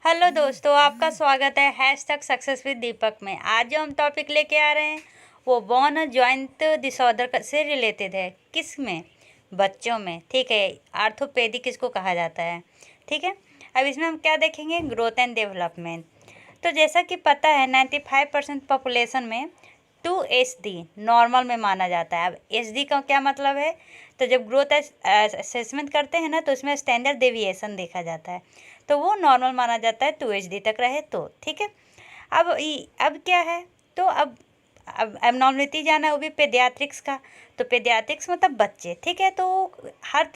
Hello दोस्तों, आपका स्वागत है हैशटैग सक्सेस विद दीपक में। आज जो हम टॉपिक लेके आ रहे हैं वो बोन जॉइंट डिसऑर्डर से रिलेटेड है। किस में? बच्चों में। ठीक है, आर्थोपेडिक किसको कहा जाता है। ठीक है, अब इसमें हम क्या देखेंगे? Growth and development. तो जैसा कि पता है 95% पॉपुलेशन में 2HD नॉर्मल में माना जाता है। अब HD का क्या मतलब है? तो जब ग्रोथ असेसमेंट करते हैं ना तो उसमें स्टैंडर्ड डेविएशन देखा जाता है, तो वो नॉर्मल माना जाता है 2HD तक रहे तो। ठीक है, अब क्या है? तो अब एबनॉर्मलिटी जाना है, वो भी पेडियाट्रिक्स का। तो पेडियाट्रिक्स मतलब बच्चे। ठीक है, तो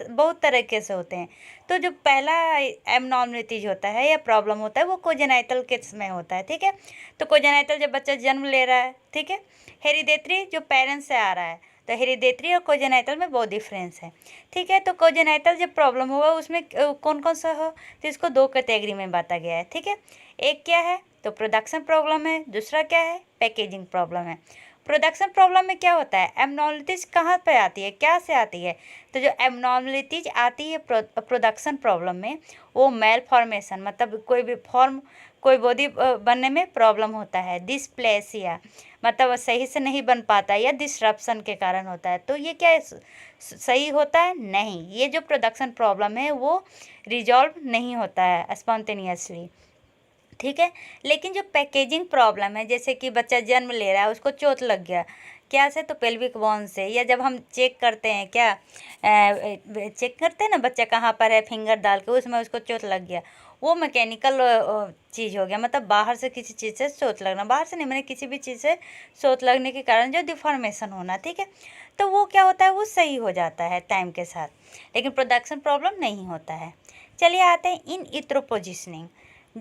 बहुत तरीके से होते हैं। तो जो पहला एबनॉर्मलिटीज होता है या प्रॉब्लम होता है वो कोजेनाइटल किड्स में होता है। ठीक है, तो कोजेनाइटल जब बच्चा जन्म ले रहा है, ठीक है, हेरिडेटरी जो पेरेंट्स से आ रहा है, तो हेरिडेटरी और कोजेनाइटल में बहुत डिफरेंस है। ठीक है, तो कोजेनाइटल जब प्रॉब्लम होगा उसमें कौन कौन सा हो, तो इसको दो कैटेगरी में बांटा गया है। ठीक है, एक क्या है तो प्रोडक्शन प्रॉब्लम है, दूसरा क्या है पैकेजिंग प्रॉब्लम है। प्रोडक्शन प्रॉब्लम में क्या होता है? एबनॉर्मलिटीज कहाँ पे आती है, क्या से आती है? तो जो एबनॉर्मलिटीज आती है प्रोडक्शन प्रॉब्लम में, वो मेल फॉर्मेशन मतलब कोई भी फॉर्म, कोई बॉडी बनने में प्रॉब्लम होता है। डिस्प्लेसिया मतलब सही से नहीं बन पाता या डिसरप्शन के कारण होता है। तो ये क्या है, सही होता है? नहीं, ये जो प्रोडक्शन प्रॉब्लम है वो रिजॉल्व नहीं होता है स्पॉन्टेनियसली। ठीक है, लेकिन जो पैकेजिंग प्रॉब्लम है, जैसे कि बच्चा जन्म ले रहा है उसको चोट लग गया, क्या से? तो पेल्विक बोन से। या जब हम चेक करते हैं, क्या चेक करते हैं ना बच्चा कहाँ पर है, फिंगर डाल के, उसमें उसको चोट लग गया, वो मैकेनिकल चीज़ हो गया। मतलब बाहर से किसी चीज़ से चोट लगना, बाहर से नहीं मैंने किसी भी चीज़ से चोट लगने के कारण जो डिफॉर्मेशन होना। ठीक है, तो वो क्या होता है, वो सही हो जाता है टाइम के साथ, लेकिन प्रोडक्शन प्रॉब्लम नहीं होता है। चलिए आते हैं इन इत्रो पोजिशनिंग।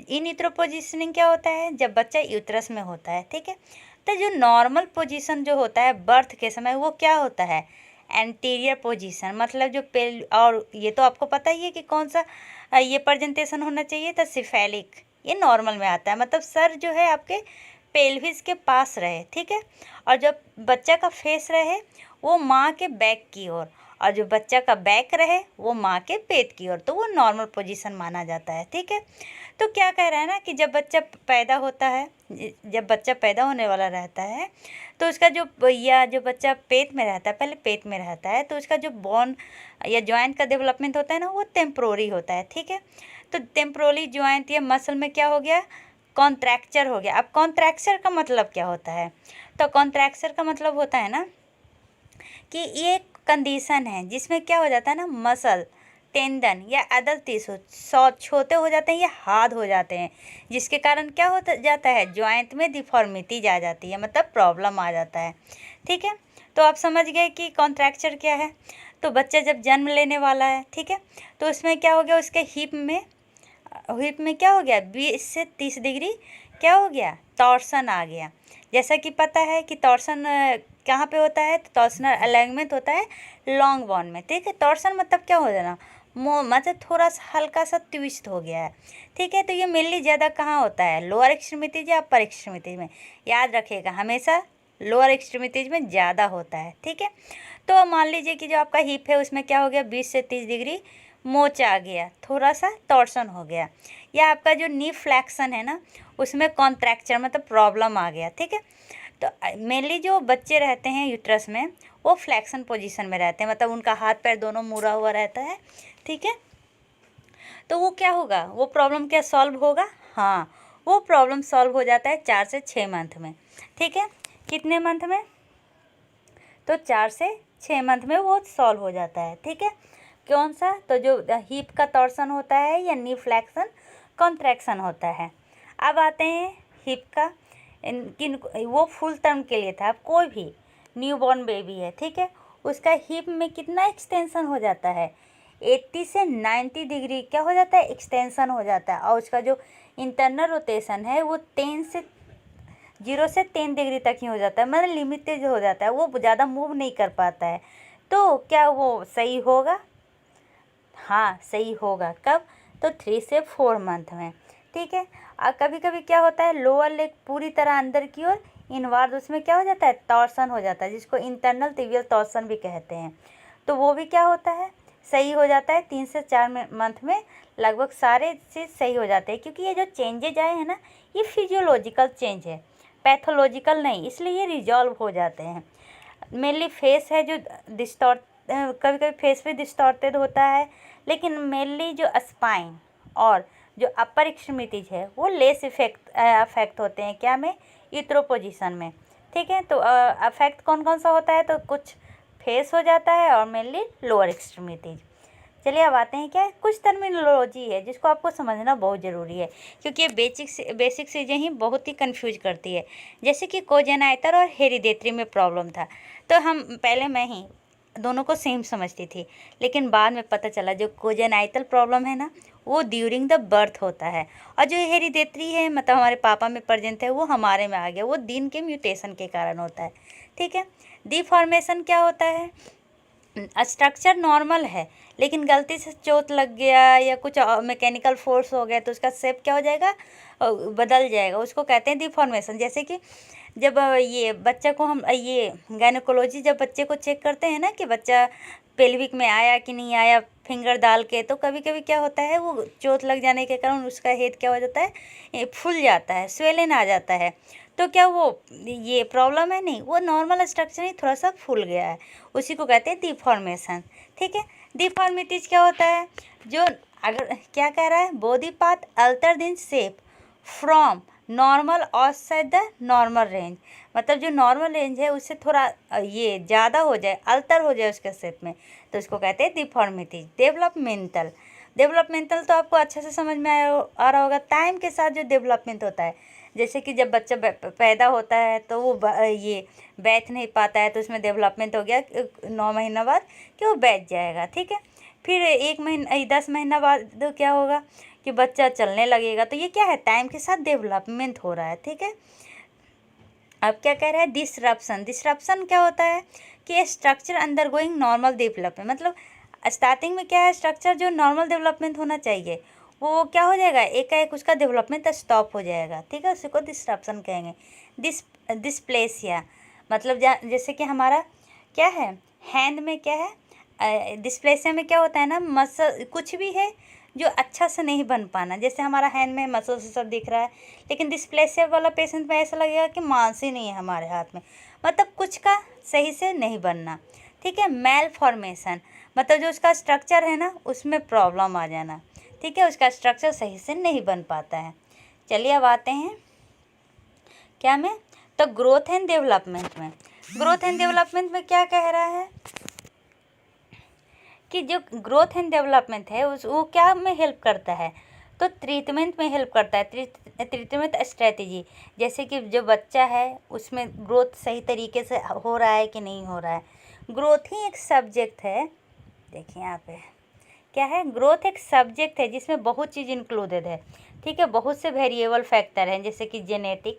इन इत्रो पोजिशनिंग क्या होता है? जब बच्चा यूट्रस में होता है। ठीक है, तो जो नॉर्मल पोजीशन जो होता है बर्थ के समय वो क्या होता है? Anterior position. मतलब जो पेल, और ये तो आपको पता ही है कि कौन सा ये प्रेजेंटेशन होना चाहिए था, सिफेलिक। ये नॉर्मल में आता है, मतलब सर जो है आपके पेल्विस के पास रहे। ठीक है, और जब बच्चा का फेस रहे वो माँ के बैक की ओर, और जो बच्चा का बैक रहे वो माँ के पेट की ओर, तो वो नॉर्मल पोजीशन माना जाता है। ठीक है, तो क्या कह रहा है ना कि जब बच्चा पैदा होता है, जब बच्चा पैदा होने वाला रहता है तो उसका जो बच्चा पेट में रहता है, पहले पेट में रहता है, तो उसका जो बोन या जॉइंट का डेवलपमेंट होता है ना वो टेम्प्रोरी होता है। ठीक है, तो टेम्प्रोरी जॉइंट या मसल में क्या हो गया? कॉन्ट्रैक्चर हो गया। अब कॉन्ट्रैक्चर का मतलब क्या होता है? तो कॉन्ट्रैक्चर का मतलब होता है ना कि ये एक कंडीशन है जिसमें क्या हो जाता है ना, मसल, टेंडन या अदर टिश्यू छोटे हो जाते हैं या हार्ड हो जाते हैं, जिसके कारण क्या हो जाता है, जॉइंट में डिफॉर्मिटीज आ जाती है, मतलब प्रॉब्लम आ जाता है। ठीक है, तो आप समझ गए कि कॉन्ट्रैक्चर क्या है। तो बच्चा जब जन्म लेने वाला है, ठीक है, तो उसमें क्या हो गया, उसके हिप में क्या हो गया, 20 से 30 डिग्री क्या हो गया, टॉर्सन आ गया। जैसा कि पता है कि टॉर्सन कहाँ पे होता है? तो टॉर्सनल अलाइनमेंट होता है लॉन्ग बोन में। ठीक है, टॉर्सन मतलब क्या हो जाना, मतलब थोड़ा सा हल्का सा ट्विस्ट हो गया है। ठीक है, तो ये मेनली ज़्यादा कहाँ होता है, लोअर एक्सट्रीमिटीज या अपर एक्सट्रीमिटीज में। याद रखिएगा हमेशा लोअर एक्सट्रीमिटीज में ज़्यादा होता है। ठीक है, तो मान लीजिए कि जो आपका हिप है उसमें क्या हो गया, 20 से 30 डिग्री मोच आ गया, थोड़ा सा टॉर्सन हो गया, या आपका जो नी फ्लैक्शन है ना उसमें कॉन्ट्रैक्चर मतलब प्रॉब्लम आ गया। ठीक है, तो मेनली जो बच्चे रहते हैं यूट्रस में वो फ्लैक्शन पोजीशन में रहते हैं, मतलब उनका हाथ पैर दोनों मुड़ा हुआ रहता है। ठीक है, तो वो क्या होगा, वो प्रॉब्लम क्या सॉल्व होगा? हाँ, वो प्रॉब्लम सॉल्व हो जाता है 4 से 6 मंथ में। ठीक है, कितने मंथ में? तो 4 से 6 मंथ में वो सॉल्व हो जाता है। ठीक है, कौन सा? तो जो हिप का टॉर्सन होता है या नी फ्लैक्शन कॉन्ट्रैक्शन होता है। अब आते हैं हिप का, वो फुल टर्म के लिए था। अब कोई भी न्यूबॉर्न बेबी है, ठीक है, उसका हिप में कितना एक्सटेंशन हो जाता है, 80 से 90 डिग्री क्या हो जाता है, एक्सटेंशन हो जाता है। और उसका जो इंटरनल रोटेशन है वो 0 से 10 डिग्री तक ही हो जाता है, मतलब लिमिटेड हो जाता है, वो ज़्यादा मूव नहीं कर पाता है। तो क्या वो सही होगा? हाँ, सही होगा। कब? तो 3 से 4 मंथ में। ठीक है, और कभी कभी क्या होता है, लोअर लेग पूरी तरह अंदर की ओर इनवार्ड, उसमें क्या हो जाता है, टॉर्सन हो जाता है, जिसको इंटरनल टिबियल टॉर्सन भी कहते हैं। तो वो भी क्या होता है, सही हो जाता है, 3 से 4 मंथ में लगभग सारे चीज़ सही हो जाते हैं, क्योंकि ये जो चेंजेज आए हैं ना, ये फिजियोलॉजिकल चेंज है, पैथोलॉजिकल नहीं, इसलिए ये रिजॉल्व हो जाते हैं। मेनली फेस है जो डिस्टॉर्ट, कभी कभी फेस भी डिस्टॉर्टेड होता है, लेकिन मेनली जो स्पाइन और जो अपर एक्सट्रीमिटीज है वो लेस अफेक्ट होते हैं, क्या में, यूट्रो पोजीशन में। ठीक है, तो अफेक्ट कौन कौन सा होता है, तो कुछ फेस हो जाता है और मेनली लोअर एक्सट्रीमिटीज। चलिए अब आते हैं, क्या है, कुछ टर्मिनोलॉजी है जिसको आपको समझना बहुत ज़रूरी है, क्योंकि ये बेसिक चीज़ें ही बहुत ही कंफ्यूज करती है। जैसे कि कोजेनाइटल और हेरिडेटरी में प्रॉब्लम था, तो मैं ही दोनों को सेम समझती थी, लेकिन बाद में पता चला जो कोजेनाइटल प्रॉब्लम है ना, वो ड्यूरिंग द बर्थ होता है, और जो हेरिडेटरी है, मतलब हमारे पापा में प्रेजेंट है, वो हमारे में आ गया, वो जीन के म्यूटेशन के कारण होता है। ठीक है, डिफॉर्मेशन क्या होता है, स्ट्रक्चर नॉर्मल है लेकिन गलती से चोट लग गया या कुछ मैकेनिकल फोर्स हो गया तो उसका शेप क्या हो जाएगा, बदल जाएगा, उसको कहते हैं डिफॉर्मेशन। जैसे कि जब ये बच्चा को हम ये गायनेकोलॉजी जब बच्चे को चेक करते हैं ना कि बच्चा पेल्विक में आया कि नहीं आया फिंगर डाल के, तो कभी कभी क्या होता है, वो चोट लग जाने के कारण उसका हेड क्या हो जाता है, फूल जाता है, स्वेलन आ जाता है। तो क्या वो ये प्रॉब्लम है, नहीं, वो नॉर्मल स्ट्रक्चर ही थोड़ा सा फूल गया है, उसी को कहते हैं डिफॉर्मेशन। ठीक है, डिफॉर्मिटीज क्या होता है, जो अगर क्या कह रहा है, बॉडी पार्ट अल्टर दिन shape from normal outside the normal range, मतलब जो नॉर्मल रेंज है उससे थोड़ा ये ज़्यादा हो जाए, अल्टर हो जाए उसके शेप में, तो उसको कहते हैं डिफॉर्मिटीज। डेवलपमेंटल तो आपको अच्छे से समझ में आ रहा होगा, टाइम के साथ जो डेवलपमेंट होता है, जैसे कि जब बच्चा पैदा होता है तो वो ये बैठ नहीं पाता है, तो उसमें डेवलपमेंट हो गया 9 महीना बाद कि वो बैठ जाएगा। ठीक है, फिर 1 महीना 10 महीना बाद तो क्या होगा कि बच्चा चलने लगेगा, तो ये क्या है, टाइम के साथ डेवलपमेंट हो रहा है। ठीक है, अब क्या कह रहा है, डिसरप्शन क्या होता है कि structure under going normal development, मतलब स्टार्टिंग में क्या है, स्ट्रक्चर जो नॉर्मल डेवलपमेंट होना चाहिए वो क्या हो जाएगा, एकाएक उसका डेवलपमेंट स्टॉप हो जाएगा। ठीक है, उसी को डिसरप्शन कहेंगे। डिस्प्लेसिया मतलब जैसे कि हमारा क्या है, हैंड में क्या है, डिस्प्लेसिया में क्या होता है ना, मसल कुछ भी है जो अच्छा से नहीं बन पाना, जैसे हमारा हैंड में मसल से सब दिख रहा है, लेकिन डिस्प्लेसिया वाला पेशेंट में ऐसा लगेगा कि मांस ही नहीं है हमारे हाथ में, मतलब कुछ का सही से नहीं बनना। ठीक है, मेल फॉर्मेशन मतलब जो उसका स्ट्रक्चर है ना उसमें प्रॉब्लम आ जाना। ठीक है, उसका स्ट्रक्चर सही से नहीं बन पाता है। चलिए अब आते हैं क्या में, तो ग्रोथ एंड डेवलपमेंट में। ग्रोथ एंड डेवलपमेंट में क्या कह रहा है कि जो ग्रोथ एंड डेवलपमेंट है वो क्या में हेल्प करता है, तो ट्रीटमेंट में हेल्प करता है, ट्रीटमेंट स्ट्रेटेजी। जैसे कि जो बच्चा है उसमें ग्रोथ सही तरीके से हो रहा है कि नहीं हो रहा है। ग्रोथ ही एक सब्जेक्ट है, देखिए यहाँ पे क्या है, ग्रोथ एक सब्जेक्ट है जिसमें बहुत चीज़ इंक्लूडेड है। ठीक है, बहुत से वेरिएबल फैक्टर हैं, जैसे कि जेनेटिक,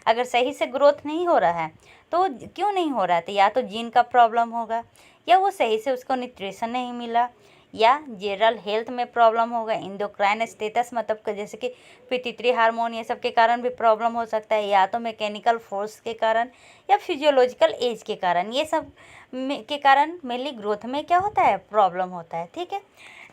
अगर सही से ग्रोथ नहीं हो रहा है तो क्यों नहीं हो रहा है, तो या तो जीन का प्रॉब्लम होगा, या वो सही से उसको न्यूट्रिशन नहीं मिला, या जनरल हेल्थ में प्रॉब्लम होगा, इंडोक्राइन स्टेटस मतलब जैसे कि पिट्यूटरी हार्मोन ये सब के कारण भी प्रॉब्लम हो सकता है, या तो मैकेनिकल फोर्स के कारण या फिजियोलॉजिकल एज के कारण, ये सब के कारण मेनली ग्रोथ में क्या होता है, प्रॉब्लम होता है। ठीक है,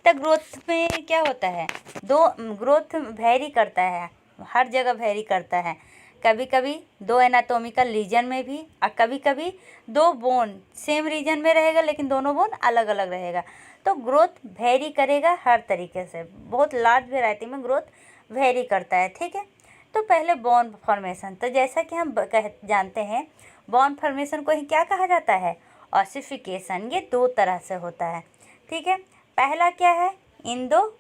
तो ग्रोथ में क्या होता है, ग्रोथ वेरी करता है, हर जगह वेरी करता है, कभी कभी 2 एनाटोमिकल रीजन में भी, और कभी कभी 2 बोन सेम रीजन में रहेगा लेकिन दोनों बोन अलग अलग रहेगा। तो ग्रोथ वेरी करेगा हर तरीके से, बहुत लार्ज वेराइटी में ग्रोथ वेरी करता है। ठीक है, तो पहले बोन फॉर्मेशन, तो जैसा कि हम जानते हैं बोन फॉर्मेशन को ही क्या कहा जाता है, ऑसिफिकेशन। ये 2 तरह से होता है। ठीक है, पहला क्या है, इंडो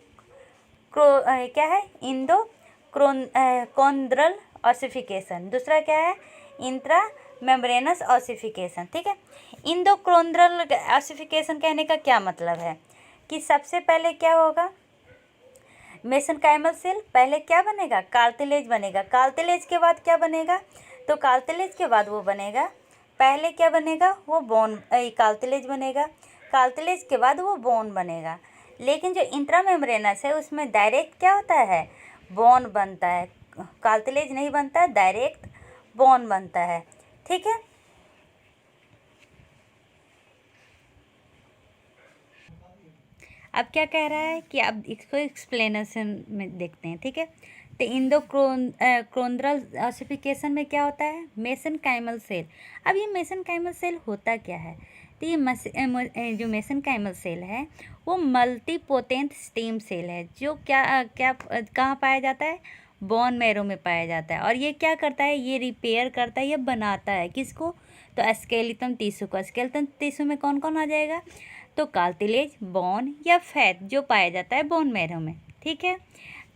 कॉन्ड्रल ऑसिफिकेशन, दूसरा क्या है, इंट्रा मेम्ब्रेनस ऑसिफिकेशन। ठीक है, इंडोक्रोंड्रल ऑसिफिकेशन कहने का क्या मतलब है कि सबसे पहले क्या होगा, मेसेनकाइमल सेल पहले क्या बनेगा, कार्टिलेज बनेगा, कार्टिलेज के बाद क्या बनेगा, तो कार्टिलेज के बाद वो बनेगा, पहले क्या बनेगा, वो बोन, कार्टिलेज बनेगा, कार्टिलेज के बाद वो बोन बनेगा। लेकिन जो इंट्रामेम्ब्रेनस है उसमें डायरेक्ट क्या होता है, बोन बनता है, कार्टिलेज नहीं बनता, डायरेक्ट बोन बनता है। ठीक है, अब क्या कह रहा है कि अब इसको एक्सप्लेनेशन में देखते हैं, ठीक है। तो इंडोक्रोंद्रल ऑसिफिकेशन में क्या होता है, मेसेनकाइमल सेल। अब ये मेसेनकाइमल सेल होता क्या है, तो ये जो मेसेनकाइमल सेल है वो मल्टीपोटेंट स्टेम सेल है, जो क्या क्या कहाँ पाया जाता है, बोन मैरो में पाया जाता है। और ये क्या करता है, ये रिपेयर करता है, ये बनाता है किसको, तो स्केलेटन टिश्यू को। स्केलेटन टिश्यू में कौन कौन आ जाएगा, तो कार्टिलेज, बोन या फैट जो पाया जाता है बोन मैरो में, ठीक है।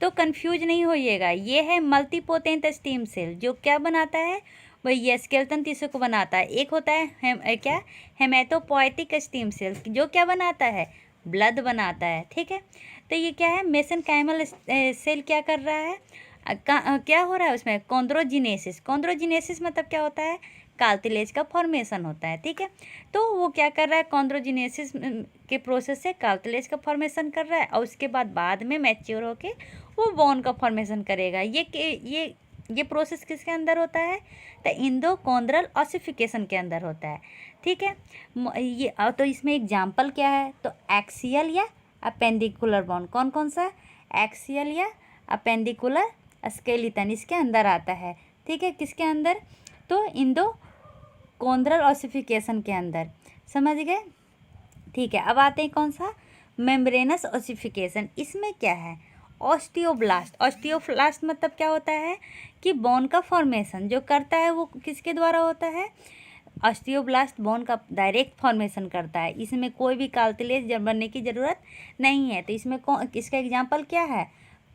तो कंफ्यूज नहीं होइएगा, ये है मल्टीपोटेंट स्टेम सेल जो क्या बनाता है, वही ये स्केलेटन टिश्यू को बनाता है। एक होता है क्या, हेमेटोपोएटिक स्टेम सेल जो क्या बनाता है, ब्लड बनाता है, ठीक है। तो ये क्या है, मेसेनकाइमल सेल क्या कर रहा है, क्या हो रहा है उसमें, कॉन्ड्रोजिनेसिस। कॉन्ड्रोजिनेसिस मतलब क्या होता है, कार्टिलेज का फॉर्मेशन होता है, ठीक है। तो वो क्या कर रहा है, कॉन्ड्रोजिनेसिस के प्रोसेस से कार्टिलेज का फॉर्मेशन कर रहा है, और उसके बाद में मैच्योर होके वो बोन का फॉर्मेशन करेगा। ये प्रोसेस किसके अंदर होता है, तो इंडोकोंड्रल ऑसिफिकेशन के अंदर होता है, ठीक है। ये तो इसमें एग्जाम्पल क्या है, तो एक्सियल या अपेंडिकुलर बोन, कौन कौन सा, एक्सियल या अपेंडिकुलर स्केलेटन इसके अंदर आता है, ठीक है। किसके अंदर, तो इंडोकोंड्रल ऑसिफिकेशन के अंदर, समझ गए, ठीक है। अब आते हैं कौन सा, मेम्ब्रेनस ऑसिफिकेशन। इसमें क्या है, ऑस्टियोब्लास्ट। ऑस्टियोब्लास्ट मतलब क्या होता है कि बोन का फॉर्मेशन जो करता है वो किसके द्वारा होता है, ऑस्टियोब्लास्ट बोन का डायरेक्ट फॉर्मेशन करता है। इसमें कोई भी कार्टिलेज बनने की ज़रूरत नहीं है। तो इसमें इसका एग्जांपल क्या है,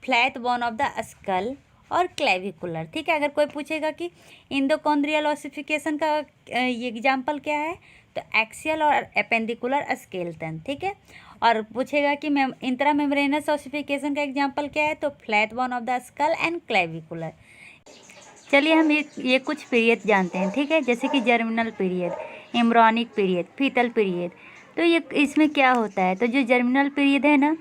flat bone of the skull और क्लेविकुलर, ठीक है। अगर कोई पूछेगा कि इंडोकोंड्रियल ऑसिफिकेशन का ये एग्जांपल क्या है, तो एक्सियल और एपेंडिकुलर स्केलेटन, ठीक है। और पूछेगा कि इंट्रा मेम्ब्रेनस ऑसिफिकेशन का एग्जांपल क्या है, तो flat bone of the skull and clavicular. चलिए हम ये कुछ पीरियड जानते हैं, ठीक है, जैसे कि germinal period, embryonic period, fetal period. तो ये इसमें क्या होता है, तो जो जर्मिनल पीरियड है ना,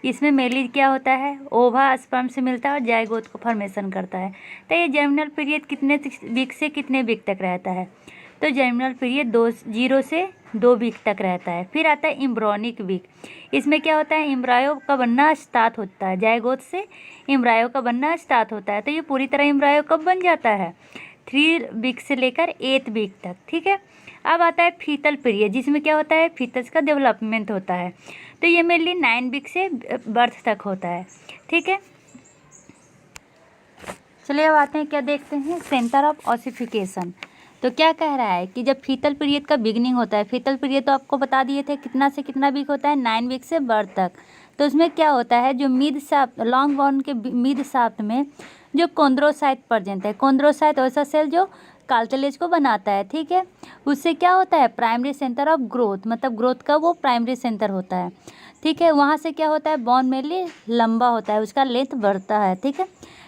इसमें मेनली क्या होता है, ओवा स्पर्म से मिलता है और जायगोट को फॉर्मेशन करता है। तो ये जर्मिनल पीरियड कितने वीक से कितने वीक तक रहता है, तो जर्मिनल पीरियड 0 से 2 वीक तक रहता है। फिर आता है एम्ब्रॉनिक वीक। इसमें क्या होता है, एम्ब्रायो का बनना स्टार्ट होता है, जायगोट से एम्ब्रायो का बनना स्टार्ट होता है। तो ये पूरी तरह एम्ब्रायो कब बन जाता है, 3 वीक से लेकर 8 वीक तक, ठीक है। अब आता है फीटल पीरियड, जिसमें क्या होता है, फीटस का डेवलपमेंट होता है। तो ये मेनली 9 वीक से बर्थ तक होता है, ठीक है। चलिए अब आते हैं, क्या देखते हैं, सेंटर ऑफ ऑसिफिकेशन। तो क्या कह रहा है कि जब फीटल पीरियड का बिगनिंग होता है, फीटल पीरियड तो आपको बता दिए थे कितना से कितना वीक होता है, 9 वीक से बर्थ तक। तो उसमें क्या होता है, जो मिड शाफ्ट, लॉन्ग बोन के मिड शाफ्ट में जो कॉन्ड्रोसाइट प्रेजेंट है, कॉन्ड्रोसाइट ऐसा सेल जो कार्टिलेज को बनाता है, ठीक है। उससे क्या होता है, प्राइमरी सेंटर ऑफ ग्रोथ, मतलब ग्रोथ का वो प्राइमरी सेंटर होता है, ठीक है। वहाँ से क्या होता है, बोन मेनली लंबा होता है, उसका लेंथ बढ़ता है, ठीक है।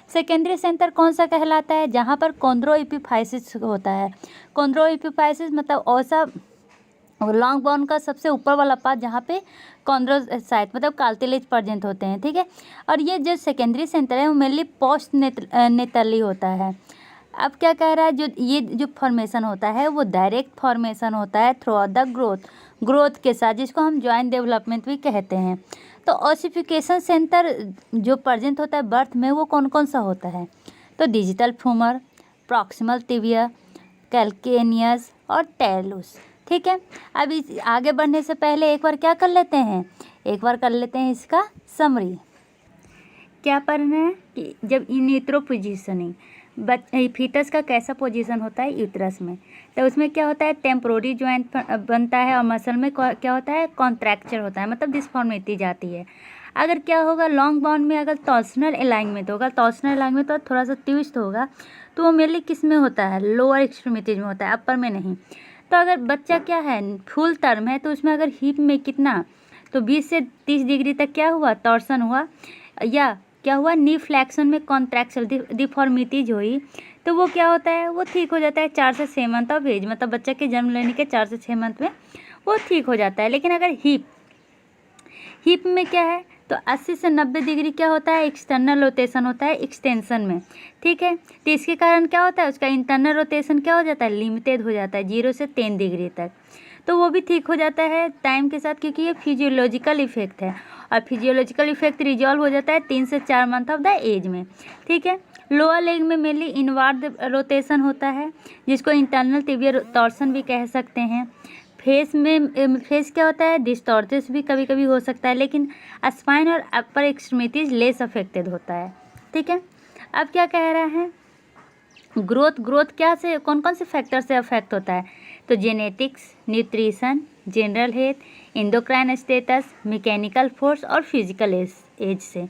सेकेंडरी सेंटर कौन सा कहलाता है, जहाँ पर कॉन्ड्रोइपिफाइसिस होता है। कॉन्ड्रोइपिफाइसिस मतलब ऐसा लॉन्ग बोन का सबसे ऊपर वाला पार्ट जहाँ पे कॉन्ड्रोसाइट मतलब कार्टिलेज प्रेजेंट होते हैं, ठीक है। और ये जो सेकेंडरी सेंटर है वो मेनली पोस्ट नेटली होता है। अब क्या कह रहा है, जो फॉर्मेशन होता है वो डायरेक्ट फॉर्मेशन होता है थ्रू आउट द ग्रोथ के साथ, जिसको हम जॉइंट डेवलपमेंट भी कहते हैं। तो ऑसिफिकेशन सेंटर जो प्रेजेंट होता है बर्थ में वो कौन कौन सा होता है, तो digital femur, proximal tibia, calcaneus और टेलुस, ठीक है। अब इस आगे बढ़ने से पहले एक बार क्या कर लेते हैं, इसका समरी। क्या पढ़ना है कि जब इन यूट्रो पोजिशनिंग फीटस का कैसा पोजीशन होता है यूट्रस में, तो उसमें क्या होता है, टेम्पोररी जॉइंट बनता है और मसल में क्या होता है, कॉन्ट्रैक्चर होता है, मतलब डिस्फॉर्मिटी जाती है। अगर क्या होगा, लॉन्ग बोन में अगर टॉर्सनल अलाइनमेंट होगा, टॉर्सनल अलाइनमेंट तो थोड़ा सा ट्विस्ट होगा, तो वो मेनली किस में होता है, लोअर एक्सट्रीमिटीज में होता है, अपर में नहीं। तो अगर बच्चा क्या है, फुल टर्म है, तो उसमें अगर हिप में कितना, तो 20 से 30 डिग्री तक क्या हुआ, टॉर्सन हुआ, या क्या हुआ, नी फ्लैक्शन में कॉन्ट्रैक्शन डिफॉर्मिटीज हुई, तो वो क्या होता है, वो ठीक हो जाता है 4 से 6 मंथ ऑफ एज, मतलब बच्चे के जन्म लेने के 4 से 6 मंथ में वो ठीक हो जाता है। लेकिन अगर हिप में क्या है, तो 80 से 90 डिग्री क्या होता है, एक्सटर्नल रोटेशन होता है एक्सटेंशन में, ठीक है। तो इसके कारण क्या होता है, उसका इंटरनल रोटेशन क्या हो जाता है, लिमिटेड हो जाता है 0 से 10 डिग्री तक, तो वो भी ठीक हो जाता है टाइम के साथ, क्योंकि ये फिजियोलॉजिकल इफेक्ट है। और फिजियोलॉजिकल इफेक्ट रिजॉल्व हो जाता है 3 से 4 मंथ ऑफ द एज में, ठीक है। लोअर लेग में मेनली इनवार्ड रोटेशन होता है, जिसको इंटरनल टिबियल टॉर्सन भी कह सकते हैं। फेस क्या होता है, डिस्टॉर्टिस भी कभी कभी हो सकता है, लेकिन स्पाइन और अपर एक्सट्रीमिटीज लेस अफेक्टेड होता है, ठीक है। अब क्या कह रहा है, ग्रोथ क्या से कौन कौन से फैक्टर से अफेक्ट होता है, तो genetics, nutrition, general health, endocrine status, mechanical force और फिजिकल एज से,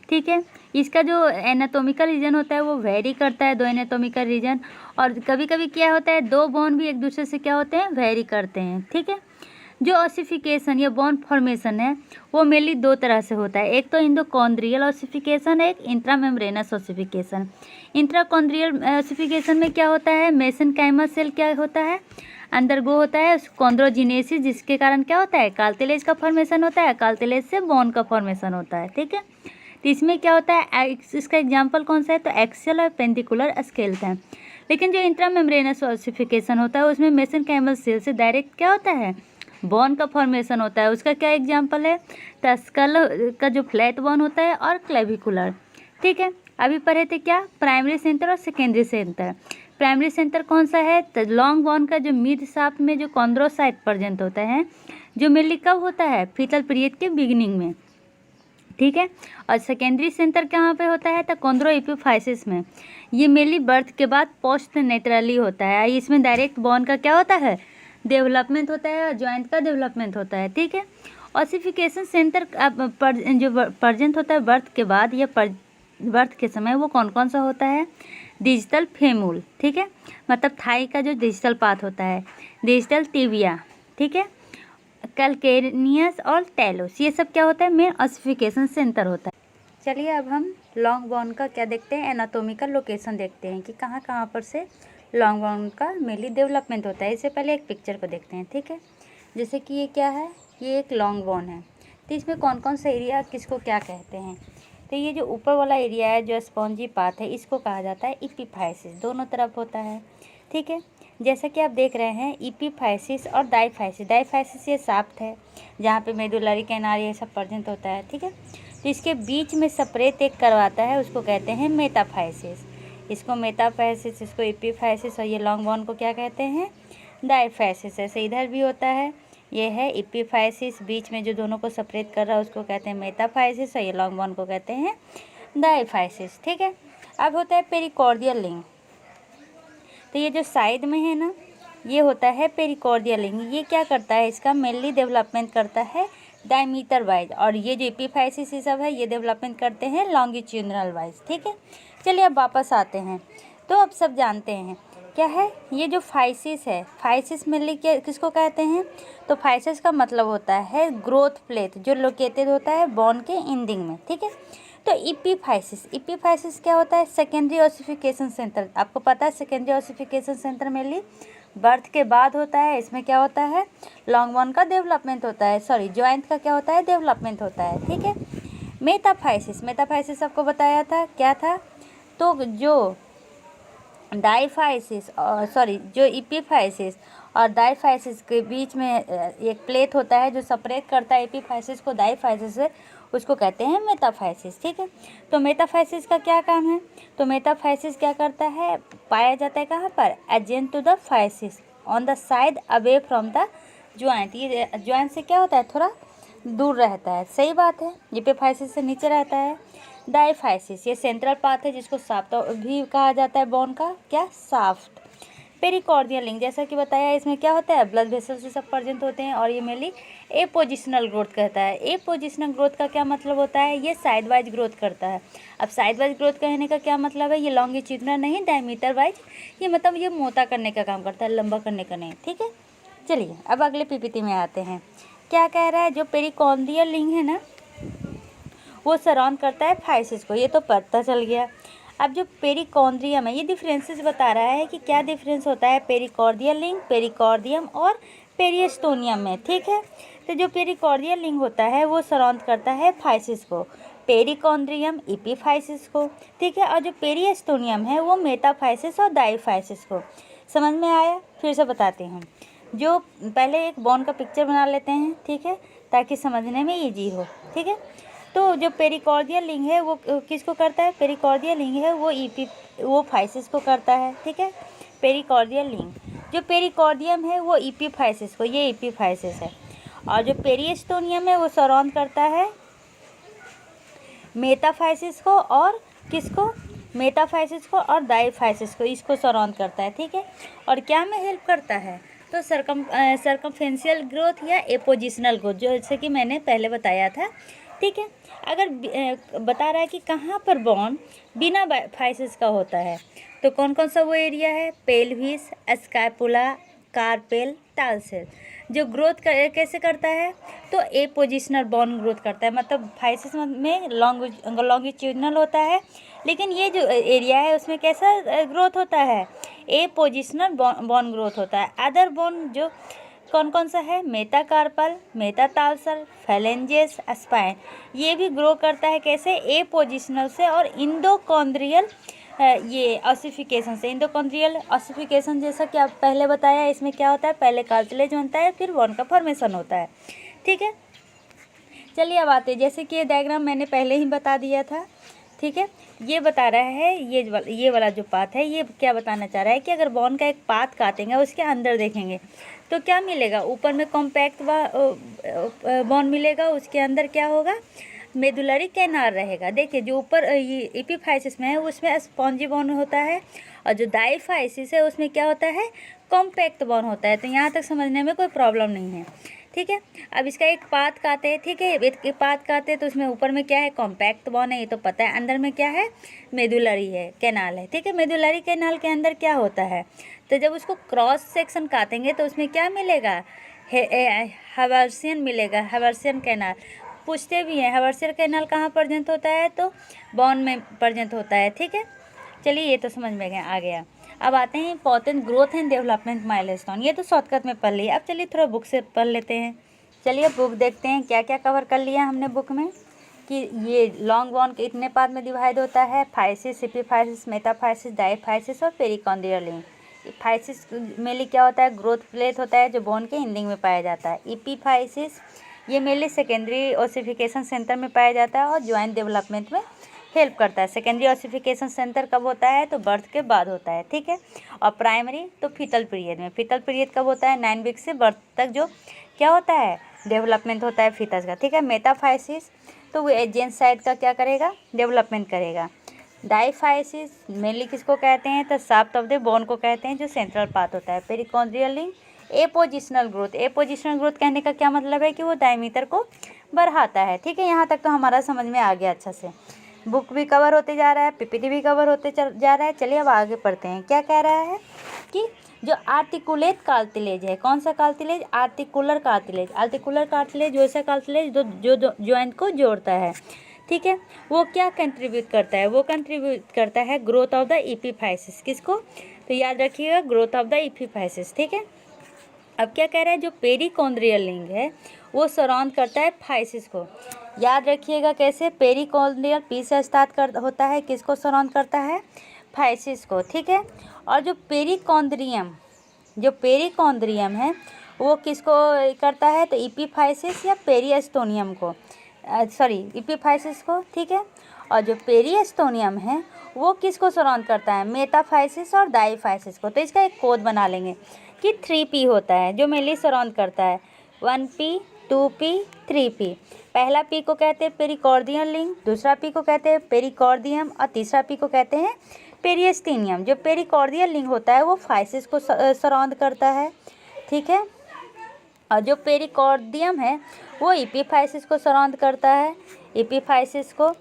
ठीक है। इसका जो एनाटोमिकल रीजन होता है वो वेरी करता है, 2 एनाटोमिकल रीजन, और कभी कभी क्या होता है 2 बोन भी एक दूसरे से क्या होते हैं, वेरी करते हैं, ठीक है। जो ऑसिफिकेशन या बोन फॉर्मेशन है वो मेनली 2 तरह से होता है, एक तो इंडोकॉन्ड्रियल ऑसिफिकेशन, एक इंट्रामेम्ब्रेनस ऑसिफिकेशन। इंट्राकॉन्ड्रियल ऑसिफिकेशन में क्या होता है, मेसेनकाइमल सेल क्या होता है, अंडरगो होता है कॉन्ड्रोजिनेसिस, जिसके कारण क्या होता है, कार्टिलेज का फॉर्मेशन होता है, कार्टिलेज से बोन का फॉर्मेशन होता है, ठीक है। तो इसमें क्या होता है, इसका एग्जाम्पल कौन सा है, तो एक्सियल और पेंटिकुलर स्केलेटन। लेकिन जो इंट्रामेम्ब्रेनस ऑसिफिकेशन होता है उसमें मेसेनकाइमल सेल से डायरेक्ट क्या होता है, बोन का फॉर्मेशन होता है। उसका क्या एग्जाम्पल है, तो स्कल का जो फ्लैट बोन होता है और क्लेविकुलर, ठीक है। अभी पढ़े थे क्या, प्राइमरी सेंटर और सेकेंडरी सेंटर। प्राइमरी सेंटर कौन सा है, तो लॉन्ग बोन का जो मिड शाफ्ट में जो कॉन्ड्रोसाइट प्रेजेंट होता है, जो मेनली कब होता है, फीटल पीरियड के बिगिनिंग में, ठीक है। और सेकेंडरी सेंटर कहाँ पे होता है, तो कॉन्ड्रो एपिफाइसिस में। ये मेनली बर्थ के बाद पोस्ट नेचुरली होता है, इसमें डायरेक्ट बोन का क्या होता है, डेवलपमेंट होता है और जॉइंट का डेवलपमेंट होता है, ठीक है। ऑसिफिकेशन सेंटर जो प्रेजेंट होता है बर्थ के बाद या बर्थ के समय, वो कौन कौन सा होता है, डिजिटल फेमूल, ठीक है, मतलब थाई का जो डिजिटल पाथ होता है, डिजिटल टिबिया, ठीक है, कैल्केनियस और टेलोस, ये सब क्या होता है, मेन ऑसिफिकेशन सेंटर होता है। चलिए अब हम लॉन्ग बोन का क्या देखते हैं, एनाटोमिकल लोकेशन देखते हैं कि कहाँ कहाँ पर से लॉन्ग बोन का मेनली डेवलपमेंट होता है। इससे पहले एक पिक्चर को देखते हैं, ठीक है। जैसे कि ये क्या है, ये एक लॉन्ग बोन है, तो इसमें कौन कौन सा एरिया किसको क्या कहते हैं, तो ये जो ऊपर वाला एरिया है जो स्पॉन्जी पाथ है, इसको कहा जाता है इपीफाइसिस, दोनों तरफ होता है, ठीक है। जैसा कि आप देख रहे हैं इपीफाइसिस और डाइफाइसिस। डाइफाइसिस ये शाफ्ट है जहाँ पे मेडुलरी कैनाल ये सब प्रेजेंट होता है, ठीक है। तो इसके बीच में सेपरेट एक करवाता है, उसको कहते हैं मेटाफाइसिस। इसको मेटाफाइसिस, इसको इपीफाइसिस, और ये लॉन्ग बोन को क्या कहते हैं, डाइफाइसिस। ऐसे इधर भी होता है, ये है इपीफाइसिस, बीच में जो दोनों को सेपरेट कर रहा है उसको कहते हैं मेटाफाइसिस, और ये लॉन्ग बोन को कहते हैं डाइफाइसिस, ठीक है। अब होता है पेरिकॉर्डियल लिंग, तो ये जो साइड में है ना, ये होता है पेरिकॉर्डियल लिंग। ये क्या करता है, इसका मेनली डेवलपमेंट करता है डायमीटर वाइज, और ये जो इपीफाइसिस ये सब है ये डेवलपमेंट करते हैं लॉन्गिट्यूडनल वाइज, ठीक है। चलिए अब वापस आते हैं, तो अब सब जानते हैं क्या है, ये जो फाइसिस है, फाइसिस मेनली क्या किसको कहते हैं, तो फाइसिस का मतलब होता है ग्रोथ प्लेट जो लोकेटेड होता है बोन के एंडिंग में, ठीक है। तो इपीफाइसिस क्या होता है, सेकेंडरी ऑसिफिकेशन सेंटर। आपको पता है secondary ossification centre mainly birth के बाद होता है। इसमें क्या होता है, लॉन्ग बोन का डेवलपमेंट होता है, सॉरी जॉइंट का क्या होता है, डेवलपमेंट होता है, ठीक है। मेटाफाइसिस आपको बताया था क्या था, तो जो डाइफाइसिस और जो इपीफाइसिस और डाइफाइसिस के बीच में एक प्लेट होता है जो सेपरेट करता है एपिफाइसिस को डाइफाइसिस से, उसको कहते हैं मेटाफाइसिस, ठीक है। तो मेटाफाइसिस का क्या काम है, तो मेटाफाइसिस क्या करता है, पाया जाता है कहाँ पर, adjacent to the physis on the side away from the joint. ये ज्वाइंट से क्या होता है, थोड़ा दूर रहता है, सही बात है, एपिफाइसिस से नीचे रहता है। डाइफाइसिस ये सेंट्रल पार्ट है जिसको शाफ्ट भी कहा जाता है, बोन का क्या, शाफ्ट। पेरिकॉर्डियल लिंग जैसा कि बताया, इसमें क्या होता है, ब्लड वेसल्स सब प्रेजेंट होते हैं, और ये मेनली ए पोजिशनल ग्रोथ कहता है। ए पोजिशनल ग्रोथ का क्या मतलब होता है, ये साइड वाइज ग्रोथ करता है। अब साइड वाइज ग्रोथ कहने का क्या मतलब है, ये लॉन्गिट्यूडनल नहीं, डायमीटर वाइज, ये मतलब ये मोटा करने का काम करता है, लंबा करने का नहीं, ठीक है। चलिए अब अगले पीपीटी में आते हैं, क्या कह रहा है, जो पेरिकॉर्डियल लिंग है ना वो सराउंड करता है फाइसिस को, ये तो पता चल गया। अब जो पेरिकॉन्ड्रियम है ये डिफरेंसेस बता रहा है कि क्या डिफरेंस होता है पेरिकॉर्डियल लिंग, पेरिकॉर्डियम और पेरिस्टोनियम में, ठीक है। तो जो पेरिकॉर्डियल लिंग होता है वो सराउंड करता है फाइसिस को, पेरिकॉन्ड्रियम इपीफाइसिस को, ठीक है। और जो पेरिस्टोनियम है वो मेटाफाइसिस और डाइफाइसिस को। समझ में आया, फिर से बताते हैं। जो पहले एक बोन का पिक्चर बना लेते हैं, ठीक है। ताकि समझने में ईजी हो। ठीक है, तो जो पेरिकॉर्डियल लिंग है वो किसको करता है? पेरिकॉर्डियल लिंग है वो फाइसिस को करता है। ठीक है, पेरिकॉर्डियल लिंग। जो पेरिकॉर्डियम है वो ईपीफाइसिस को, ये ईपीफाइसिस है। और जो पेरिएस्टोनियम है वो सराउंड करता है मेटाफाइसिस को और किसको? मेटाफाइसिस को और डाईफाइसिस को, इसको सराउंड करता है। ठीक है, और क्या में हेल्प करता है? तो सर्कमफेरेंशियल ग्रोथ या एपोजिशनल ग्रोथ, जैसे कि मैंने पहले बताया था। ठीक है, अगर बता रहा है कि कहाँ पर बॉन्ड बिना फाइसिस का होता है, तो कौन कौन सा वो एरिया है? Pelvis, scapula, carpal, tarsal. जो ग्रोथ कैसे करता है? तो ए पोजिशनल बॉन्ड ग्रोथ करता है, मतलब फाइसिस में लॉन्गिट्यूडनल होता है, लेकिन ये जो एरिया है उसमें कैसा ग्रोथ होता है? ए पोजिशनल बॉन्ड ग्रोथ होता है। अदर बॉन्ड जो कौन कौन सा है? मेटाकार्पल, मेटाटार्सल, फेलेंजेस, स्पाइन, ये भी ग्रो करता है कैसे? ए पोजिशनल से और इंडोकॉन्ड्रियल ये ऑसिफिकेशन से। इंडोकॉन्ड्रियल ऑसिफिकेशन जैसा कि आप पहले बताया, इसमें क्या होता है? पहले कार्टिलेज बनता है, फिर बॉन्ड का फॉर्मेशन होता है। ठीक है, चलिए अब आते हैं, जैसे कि ये डायग्राम मैंने पहले ही बता दिया था। ठीक है, ये बता रहा है, ये वाला जो पाथ है ये क्या बताना चाह रहा है कि अगर बॉन्ड का एक पाथ काटेंगे, उसके अंदर देखेंगे तो क्या मिलेगा? ऊपर में कॉम्पैक्ट बॉन्ड मिलेगा, उसके अंदर क्या होगा? मेडुलरी कैनाल रहेगा। देखिए, जो ऊपर ये एपिफाइसिस में है उसमें स्पॉन्जी बॉन्ड होता है, और जो डाईफाइसिस है उसमें क्या होता है? कॉम्पैक्ट बॉन्ड होता है। तो यहाँ तक समझने में कोई प्रॉब्लम नहीं है। ठीक है, अब इसका एक पाथ काटे हैं। ठीक है, एक पाथ काटे हैं तो उसमें ऊपर में क्या है? कॉम्पैक्ट बॉन्ड है, ये तो पता है। अंदर में क्या है? मेडुलरी है, कैनाल है। ठीक है, मेडुलरी कैनाल के अंदर क्या होता है? तो जब उसको क्रॉस सेक्शन काटेंगे तो उसमें क्या मिलेगा? हर्बेशियन मिलेगा, हर्बेशियन कैनाल। पूछते भी हैं हर्बेशियन कैनाल कहाँ प्रेजेंट होता है? तो बॉन्ड में प्रेजेंट होता है। ठीक है, चलिए ये तो समझ में आ गया। अब आते हैं important growth and development milestone. ये तो शॉर्टकट में पढ़ लिया, अब चलिए थोड़ा बुक से पढ़ लेते हैं। चलिए बुक देखते हैं क्या क्या कवर कर लिया हमने बुक में, कि ये लॉन्ग बॉन्ड के इतने पार्ट में डिवाइड होता है: फाइसिस, एपिफाइसिस, मेटाफाइसिस, डाईफाइसिस और पेरिकॉन्ड्रियल लिंग। फाइसिस मेनली क्या होता है? ग्रोथ प्लेट होता है जो बॉन्ड के एंडिंग में पाया जाता है। एपिफाइसिस ये मेनली सेकेंडरी ओसिफिकेशन सेंटर में पाया जाता है और ज्वाइंट डेवलपमेंट में हेल्प करता है। सेकेंडरी ओसिफिकेशन सेंटर कब होता है? तो बर्थ के बाद होता है। ठीक है, और प्राइमरी तो फीटल पीरियड में। फीटल पीरियड कब होता है? 9 वीक से बर्थ तक जो क्या होता है? डेवलपमेंट होता है फीटस का। ठीक है, मेटाफाइसिस तो वो एजेंट साइड का क्या करेगा? डेवलपमेंट करेगा। डाईफाइसिस मेनली किसको कहते हैं? तो शाफ्ट ऑफ द बोन को कहते हैं, जो सेंट्रल पार्ट होता है। पेरिकॉन्ड्रियल लिंग एपोजिशनल ग्रोथ। एपोजिशनल ग्रोथ कहने का क्या मतलब है? कि वो डायमीटर को बढ़ाता है। ठीक है, यहाँ तक तो हमारा समझ में आ गया अच्छा से। बुक भी कवर होते जा रहा है, पीपीटी भी कवर होते जा रहा है। चलिए अब आगे पढ़ते हैं। क्या कह रहा है कि जो आर्टिकुलेट कार्टिलेज है, कौन सा cartilage? Articular cartilage. Articular cartilage वैसा कार्टिलेज जो जॉइंट को जोड़ता है। ठीक है, वो क्या कंट्रीब्यूट करता है? वो कंट्रीब्यूट करता है ग्रोथ ऑफ द एपिफाइसिस। किसको? तो याद रखिएगा, ग्रोथ ऑफ द एपिफाइसिस। ठीक है, अब क्या कह रहा है? जो पेरिकॉन्ड्रियल लिंग है वो सराउंड करता है फाइसिस को। याद रखिएगा कैसे? पेरिकॉन्ड्रियल पी से स्टार्ट होता है, किसको सराउंड करता है? फाइसिस को। ठीक है, और जो पेरिकॉन्ड्रियम है वो किसको करता है? तो एपिफाइसिस या पेरिएस्टोनियम को, सॉरी एपिफाइसिस को। ठीक है, और जो पेरिएस्टोनियम है वो किसको सराउंड करता है? मेटाफाइसिस और डाईफाइसिस को। तो इसका एक कोड बना लेंगे कि 3P होता है जो मेनली सराउंड करता है। 1P, 2P, 3P। पहला P को कहते हैं पेरिकॉर्डियल लिंग, दूसरा P को कहते हैं पेरिकॉर्डियम और तीसरा P को कहते हैं पेरिएस्टीनियम। जो पेरिकॉर्डियल लिंग होता है वो फाइसिस को सराउंड करता है। ठीक है, और जो पेरिकॉर्डियम है वो एपिफाइसिस को सराउंड करता है, एपिफाइसिस को।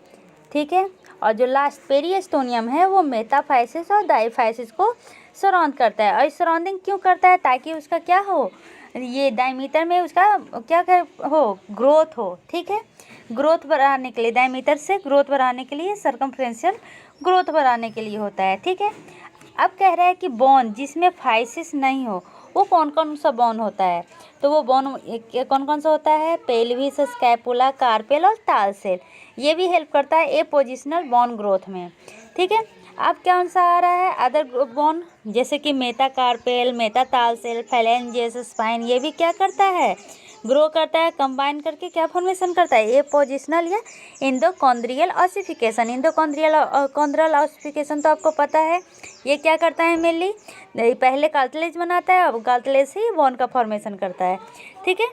ठीक है, और जो लास्ट पेरिएस्टोनियम है वो मेटाफाइसिस और डाईफाइसिस को सराउंड करता है। और इस सराउंडिंग क्यों करता है? ताकि उसका क्या हो? ये डायमीटर में उसका क्या हो? ग्रोथ हो। ठीक है, ग्रोथ बढ़ाने के लिए, डायमीटर से ग्रोथ बढ़ाने के लिए, सर्कमफ्रेंशियल ग्रोथ बढ़ाने के लिए होता है। ठीक है, अब कह रहा है कि बॉन्ड जिसमें फाइसिस नहीं हो वो कौन कौन सा बॉन्ड होता है? तो वो बॉन्ड कौन कौन सा होता है? पेल्विस, स्कैपुला, कार्पेल और टालसेल। ये भी हेल्प करता है ए पोजिशनल बॉन्ड ग्रोथ में। ठीक है, अब कौन सा आ रहा है? अदर बॉन्ड जैसे कि मेटाकार्पेल, मेटाटालसेल, फेलेंजेस, स्पाइन, ये भी क्या करता है? ग्रो करता है, कंबाइन करके क्या फॉर्मेशन करता है, ए पोजिशनल या इंडोकॉन्ड्रियल ऑसिफिकेशन। इंडोकॉन्ड्रियल ऑसिफिकेशन तो आपको पता है, ये क्या करता है मेनली, पहले कार्टिलेज बनाता है, अब कार्टिलेज से बोन का फॉर्मेशन करता है। ठीक है,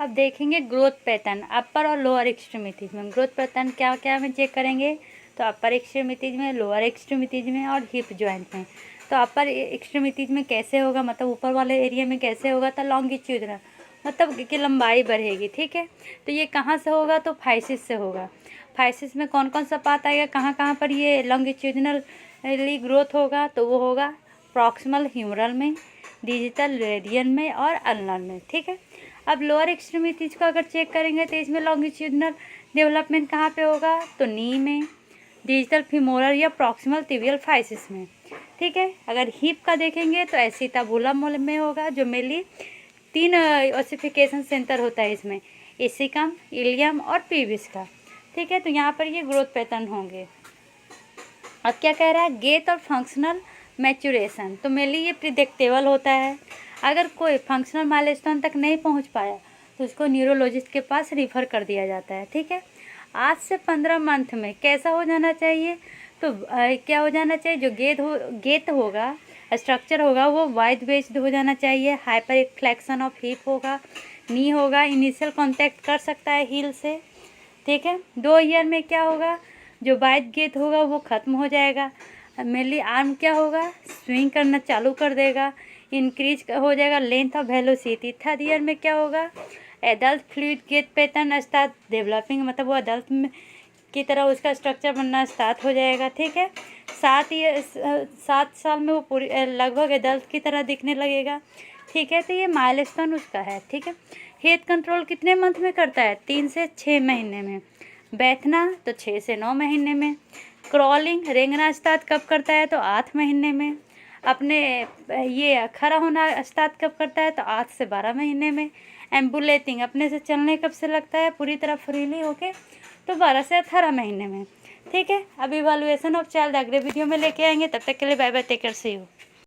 अब देखेंगे ग्रोथ पैटर्न अपर और लोअर एक्सट्रीमिटीज में। ग्रोथ पैटर्न क्या क्या में चेक करेंगे, तो अपर एक्सट्रीमिटीज में, लोअर एक्सट्रीमिटीज में और हिप जॉइंट में। तो अपर एक्सट्रीमिटीज में कैसे होगा, मतलब ऊपर वाले एरिया में कैसे होगा, तो लॉन्गिट्यूडनल, मतलब कि लंबाई बढ़ेगी। ठीक है, तो ये कहाँ से होगा, तो फाइसिस से होगा। फाइसिस में कौन कौन सा पार्ट आएगा, कहाँ कहाँ पर ये लॉन्गिट्यूडनली ग्रोथ होगा, तो वो होगा प्रॉक्सिमल ह्यूमरल में, डिजिटल रेडियन में और अल्नर में। ठीक है, अब लोअर एक्सट्रीमिटीज को अगर चेक करेंगे तो इसमें लॉन्गिट्यूडनल डेवलपमेंट कहाँ पे होगा, तो नी में, डिजिटल फीमोरल या प्रॉक्सिमल टिबियल फाइसिस में। ठीक है, अगर हिप का देखेंगे तो एसिटाबुलम में होगा, जो मेनली 3 ओसिफिकेशन सेंटर होता है इसमें, एसिकम, इलियम और पीविस का। ठीक है, तो यहाँ पर ये ग्रोथ पैटर्न होंगे। अब क्या कह रहा है, गेट और फंक्शनल मैच्योरेशन, तो मेनली ये प्रिडिक्टेबल होता है। अगर कोई फंक्शनल माइलस्टोन तक नहीं पहुंच पाया तो उसको न्यूरोलॉजिस्ट के पास रिफ़र कर दिया जाता है। ठीक है, आज से 15 मंथ में कैसा हो जाना चाहिए, तो क्या हो जाना चाहिए, जो गेट होगा, स्ट्रक्चर होगा, वो वाइड बेस्ड हो जाना चाहिए। हाइपर फ्लेक्शन ऑफ हिप होगा, नी होगा, इनिशियल कांटेक्ट कर सकता है हील से। ठीक है, 2 ईयर में क्या होगा, जो वाइड गेट होगा वो ख़त्म हो जाएगा। मेनली आर्म क्या होगा, स्विंग करना चालू कर देगा, इंक्रीज हो जाएगा length of velocity. 3rd year में क्या होगा, adult fluid gait pattern start developing, मतलब वो अडल्ट की तरह उसका स्ट्रक्चर बनना स्टार्ट हो जाएगा। ठीक है, 7 साल में वो पूरी लगभग एडल्ट की तरह दिखने लगेगा। ठीक है, तो ये माइलस्टोन उसका है। ठीक है, हेड कंट्रोल कितने मंथ में करता है, 3 से 6 महीने में। बैठना तो 6 से 9 महीने में। क्रॉलिंग, रेंगना स्टार्ट कब करता है, तो 8 महीने में। अपने ये खड़ा होना स्टार्ट कब करता है, तो 8 से 12 महीने में। एम्बुलेटिंग, अपने से चलने कब से लगता है पूरी तरह फ्रीली होके, तो 12 से 18 महीने में। ठीक है, अब इवैल्यूएशन ऑफ चाइल्ड अगले वीडियो में लेके आएंगे, तब तक के लिए bye bye, take care, see you.